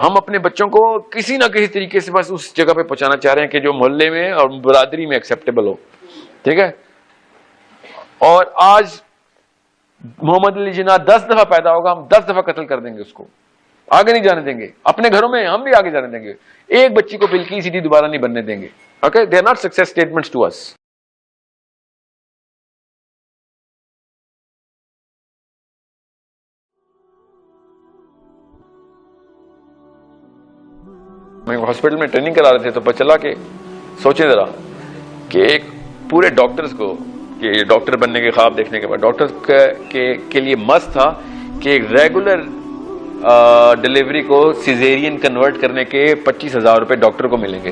ہم اپنے بچوں کو کسی نہ کسی طریقے سے بس اس جگہ پہ پہنچانا چاہ رہے ہیں کہ جو محلے میں اور برادری میں ایکسیپٹیبل ہو. ٹھیک ہے. اور آج محمد علی جناح 10 دفعہ پیدا ہوگا, ہم 10 دفعہ قتل کر دیں گے اس کو, آگے نہیں جانے دیں گے. اپنے گھروں میں ہم بھی آگے جانے دیں گے. ایک بچی کو بلقیس سیدھی دوبارہ نہیں بننے دیں گے. Okay, they are not success statements to us. میں ہاسپٹل میں ٹریننگ کرا رہے تھے تو پتہ چلا کہ سوچیں ذرا کہ ایک پورے ڈاکٹرز کو کہ ڈاکٹر بننے کے خواب دیکھنے کے بعد ڈاکٹر کے لیے مست تھا کہ ایک ریگولر ڈلیوری کو سیزیرین کنورٹ کرنے کے 25,000 روپے ڈاکٹر کو ملیں گے.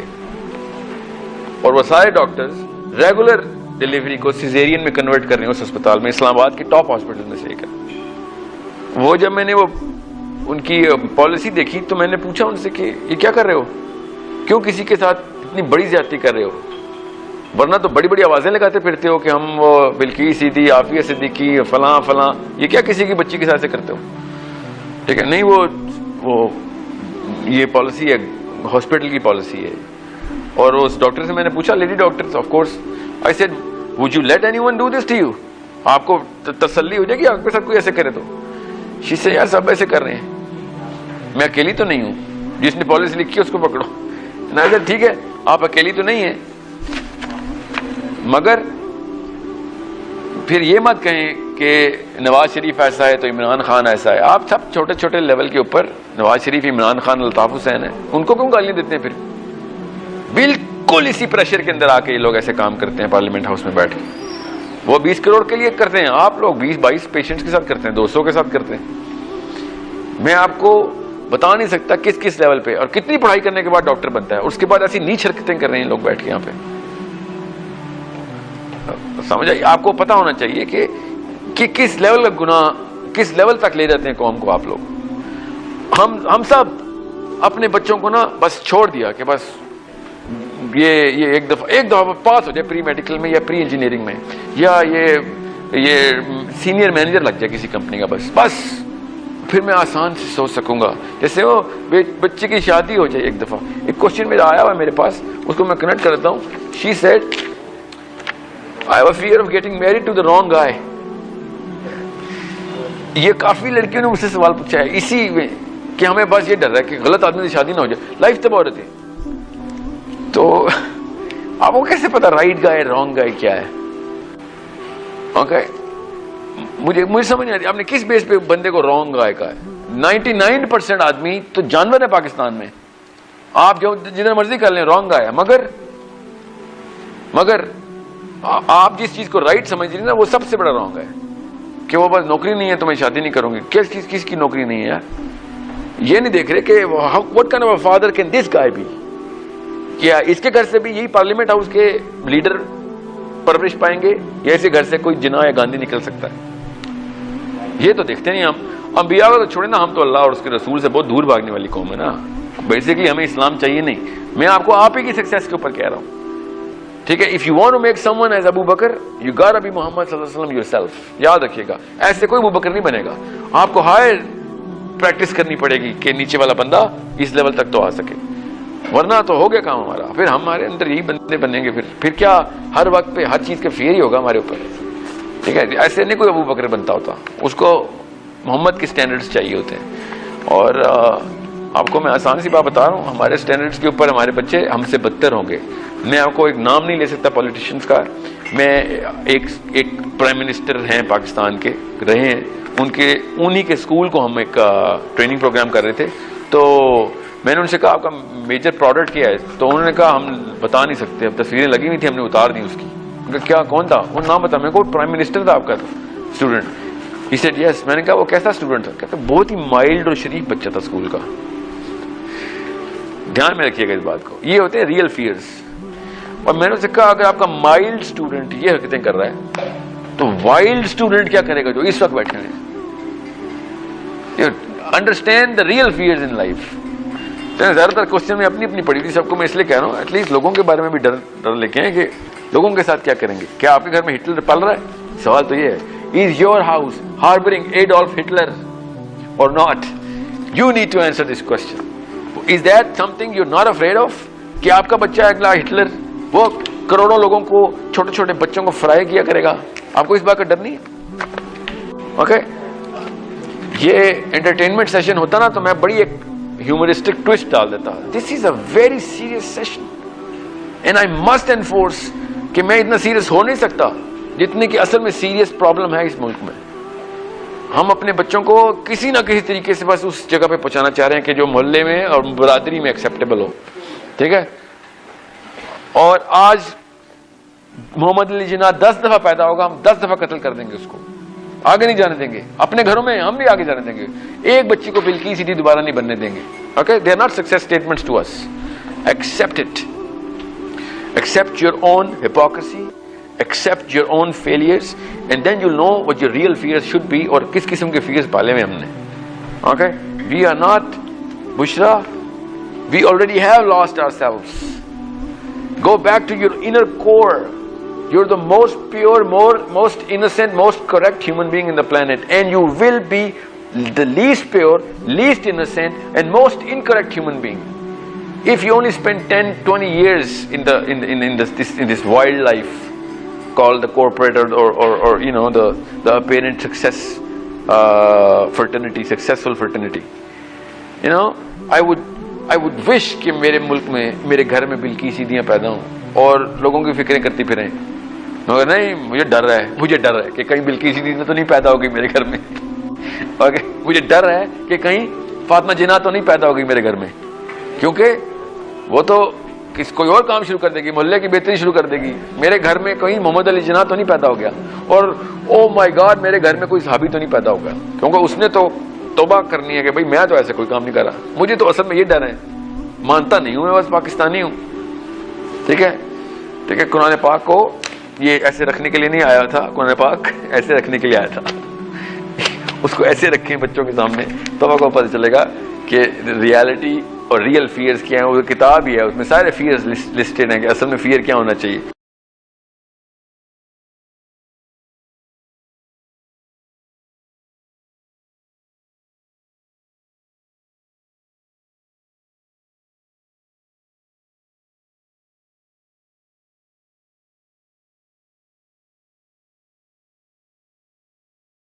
اور وہ سارے ڈاکٹرز ریگولر ڈلیوری کو سیزیرین میں کنورٹ کر رہے ہیں اس اسپتال میں, اسلام آباد کے ٹاپ ہاسپٹل میں سے ایک ہے. وہ جب میں نے وہ ان کی پالیسی دیکھی تو میں نے پوچھا ان سے کہ یہ کیا کر رہے ہو, کیوں کسی کے ساتھ اتنی بڑی زیادتی کر رہے ہو, ورنہ تو بڑی بڑی آوازیں لگاتے پھرتے ہو کہ ہم وہ بلقیس سیدھی, عافیہ صدیقی, فلاں فلاں, یہ کیا کسی کی بچی کے ساتھ سے کرتے ہو. ٹھیک ہے, نہیں وہ یہ پالیسی ہے, ہاسپٹل کی پالیسی ہے. اور اس ڈاکٹر سے میں نے پوچھا, lady doctor of course, I said would you let anyone do this to you, آپ کو تسلی ہو جائے گی آپ کے ساتھ کوئی ایسے کرے تو. شی سے یار سب ایسے کر رہے ہیں, میں اکیلی تو نہیں ہوں, جس نے پالیسی لکھی ہے اس کو پکڑو. ٹھیک ہے آپ اکیلی تو نہیں ہیں, مگر پھر یہ مت کہیں کہ نواز شریف ایسا ہے تو عمران خان ایسا ہے. آپ سب چھوٹے چھوٹے لیول کے اوپر, نواز شریف, عمران خان, الطاف حسین ہیں, ان کو کیوں گالیاں دیتے ہیں پھر؟ بالکل اسی پریشر کے اندر آ کے یہ لوگ ایسے کام کرتے ہیں پارلیمنٹ ہاؤس میں بیٹھ کے. وہ 20 کروڑ کے لیے کرتے ہیں, آپ لوگ 20-22 پیشنٹس کے ساتھ کرتے ہیں, 200 کے ساتھ کرتے ہیں. میں آپ کو بتا نہیں سکتا کس کس لیول پہ اور کتنی پڑھائی کرنے کے بعد ڈاکٹر بنتا ہے, اس کے بعد ایسی نیچ حرکتیں کر رہے ہیں لوگ بیٹھ کے یہاں پہ. سمجھ آئی؟ آپ کو پتا ہونا چاہیے کہ کس لیول کا گناہ کس لیول تک لے جاتے ہیں قوم کو آپ لوگ. ہم سب اپنے بچوں کو نا بس چھوڑ دیا کہ بس یہ ایک دفعہ پاس ہو جائے پری میڈیکل میں یا پری انجینئرنگ میں, یا یہ سینئر مینیجر لگ جائے کسی کمپنی کا, بس پھر میں آسان سے سوچ سکوں گا. جیسے وہ بچے کی شادی ہو جائے ایک دفعہ. ایک کوشچن میرا آیا ہوا میرے پاس, اس کو میں کنیکٹ کرتا ہوں. She said I have a fear of getting married to the wrong guy. یہ کافی لڑکیوں نے مجھ سے سوال پوچھا ہے اسی میں کہ ہمیں بس یہ ڈر ہے کہ غلط آدمی سے شادی نہ ہو جائے, لائف تباہ ہو رہی تھی. تو آپ کو کیسے پتا رائٹ گائے رانگ گائے کیا ہے؟ اوکے, مجھے سمجھ نہیں آتی آپ نے کس بیس پہ بندے کو رانگ گائے کہا ہے. 99% آدمی تو جانور ہے پاکستان میں, آپ جو جدھر مرضی کر لیں رانگ گائے, مگر آپ جس چیز کو رائٹ سمجھ رہی نا وہ سب سے بڑا رانگ ہے کہ وہ بس نوکری نہیں ہے تو میں شادی نہیں کروں گی. کس کی نوکری نہیں ہے یار؟ یہ نہیں دیکھ رہے کہ what kind of a father can this guy be, کیا اس کے گھر سے بھی یہی پارلیمنٹ ہاؤس کے لیڈر پرورش پائیں گے یا ایسے گھر سے کوئی جناح یا گاندھی نکل سکتا ہے؟ یہ تو دیکھتے نہیں ہم. انبیاء کو تو چھوڑے نا, ہم تو اللہ اور اس کے رسول سے بہت دور بھاگنے والی قوم ہے نا. بیسیکلی ہمیں اسلام چاہیے نہیں. میں آپ کو آپ ہی کی سکسیس کے اوپر کہہ رہا ہوں. ٹھیک ہے, if you want to make someone as Abu Bakr, you gotta be Muhammad صلی اللہ علیہ وسلم yourself. یاد رکھیے گا, ایسے کوئی ابو بکر نہیں بنے گا. آپ کو ہائر پریکٹس کرنی پڑے گی کہ نیچے والا بندہ اس لیول تک تو آ سکے, ورنہ تو ہو گیا کام ہمارا. پھر ہمارے اندر یہی بندے بنیں گے, پھر کیا ہر وقت پہ ہر چیز کا فیئر ہی ہوگا ہمارے اوپر. ٹھیک ہے, ایسے نہیں کوئی ابو بکر بنتا ہوتا, اس کو محمد کے سٹینڈرڈز چاہیے ہوتے ہیں. اور آپ کو میں آسان سی بات بتا رہا ہوں, ہمارے سٹینڈرڈز کے اوپر ہمارے بچے ہم سے بدتر ہوں گے. میں آپ کو ایک نام نہیں لے سکتا پولیٹیشینز کا, میں ایک پرائم منسٹر ہیں پاکستان کے رہے ہیں, انہی کے اسکول کو ہم ایک ٹریننگ پروگرام کر رہے تھے. تو میں نے ان سے کہا آپ کا میجر پروڈکٹ کیا ہے؟ تو انہوں نے کہا ہم بتا نہیں سکتے, اب تصویریں لگی ہوئی تھیں ہم نے اتار دی اس کی. کیا کون تھا وہ نام بتا؟ میں کو پرائم منسٹر تھا آپ کا اسٹوڈنٹ. He said yes. میں نے کہا وہ کیسا اسٹوڈنٹ تھا؟ کہتا بہت ہی مائلڈ اور شریف بچہ تھا اسکول کا. دھیان میں رکھیے گا اس بات کو, یہ ہوتے ہیں ریئل فیئرز. اور میں نے اسے کہا اگر آپ کا مائلڈ اسٹوڈنٹ یہ حرکتیں کر رہا ہے تو وائلڈ اسٹوڈنٹ کیا کرے گا جو اس وقت بیٹھے ہیں؟ Understand the real fears in life. زیادہ تر کوشچن میں اپنی پڑھی تھی سب کو, میں اس لیے کہہ رہا ہوں ایٹ لیسٹ لوگوں کے بارے میں بھی ڈر لے کے ہیں کہ لوگوں کے ساتھ کیا کریں گے. کیا آپ کے گھر میں ہٹلر پل رہا ہے؟ سوال تو یہ ہے, is your house harbouring Adolf Hitler اور not? You need to answer this question. Is that something you're not afraid of? کہ آپ کا بچہ اگلا ہٹلر وہ کروڑوں لوگوں کو, چھوٹے چھوٹے بچوں کو فرائی کیا کرے گا, آپ کو اس بات کا ڈر نہیں ہے؟ اوکے, یہ انٹرٹینمنٹ سیشن ہوتا نا تو میں بڑی ایک ہیومرسٹک ٹوسٹ ڈال دیتا. This is a very serious session and I must enforce کہ میں اتنا سیریس ہو نہیں سکتا جتنے کہ اصل میں سیریس پرابلم ہے اس ملک میں. ہم اپنے بچوں کو کسی نہ کسی طریقے سے بس اس جگہ پہ پہنچانا چاہ رہے ہیں کہ جو محلے میں اور برادری میں ایکسیپٹیبل ہو. ٹھیک ہے, اور آج محمد علی جناح 10 دفعہ پیدا ہوگا, ہم 10 دفعہ قتل کر دیں گے اس کو, آگے نہیں جانے دیں گے. اپنے گھروں میں ہم بھی آگے جانے دیں گے, ایک بچی کو بلکی سیدھی دوبارہ نہیں بننے دیں گے. Okay, they are not success statements to us. Accept it, accept your own hypocrisy, accept your own failures and then you'll know what your real fears should be اور کس قسم کے fears پالے میں ہم نے. Okay, we are not Bushra, we already have lost ourselves. Go back to your inner core. You're the most pure, most innocent, most correct human being in the planet, and you will be the least pure, least innocent and most incorrect human being if you only spend 10-20 years in this wild life called the corporate or you know the apparent success fraternity, successful fraternity. You know, I would wish کہ میرے ملک میں میرے گھر میں بلکی سیدھیاں پیدا ہوں اور لوگوں کی فکریں کرتی پھریں, مگر نہیں, مجھے ڈر ہے کہ کہیں بلکی سیدھی تو نہیں پیدا ہوگی میرے گھر میں. اوکے, مجھے ڈر ہے کہ کہیں فاطمہ جناح تو نہیں پیدا ہوگی میرے گھر میں, کیونکہ وہ تو کوئی اور کام شروع کر دے گی, محلے کی بہتری شروع کر دے گی. میرے گھر میں کہیں محمد علی جناح تو نہیں پیدا ہو گیا, اور او مائی گاڈ میرے گھر میں کوئی صحابی تو نہیں پیدا ہو گیا, کیونکہ اس نے تو توبہ کرنی ہے کہ بھائی میں تو ایسے کوئی کام نہیں کر رہا. مجھے تو اصل میں یہ ڈر ہے, مانتا نہیں ہوں میں, بس پاکستانی ہوں. ٹھیک ہے, ٹھیک ہے. قرآن پاک کو یہ ایسے رکھنے کے لیے نہیں آیا تھا, قرآن پاک ایسے رکھنے کے لیے آیا تھا. اس کو ایسے رکھیں بچوں کے سامنے, تو آپ کو پتہ چلے گا کہ ریالٹی اور ریئل فیئرز کیا ہیں. وہ کتاب ہی ہے, اس میں سارے فیئرز لسٹڈ ہیں کہ اصل میں فیئر کیا ہونا چاہیے.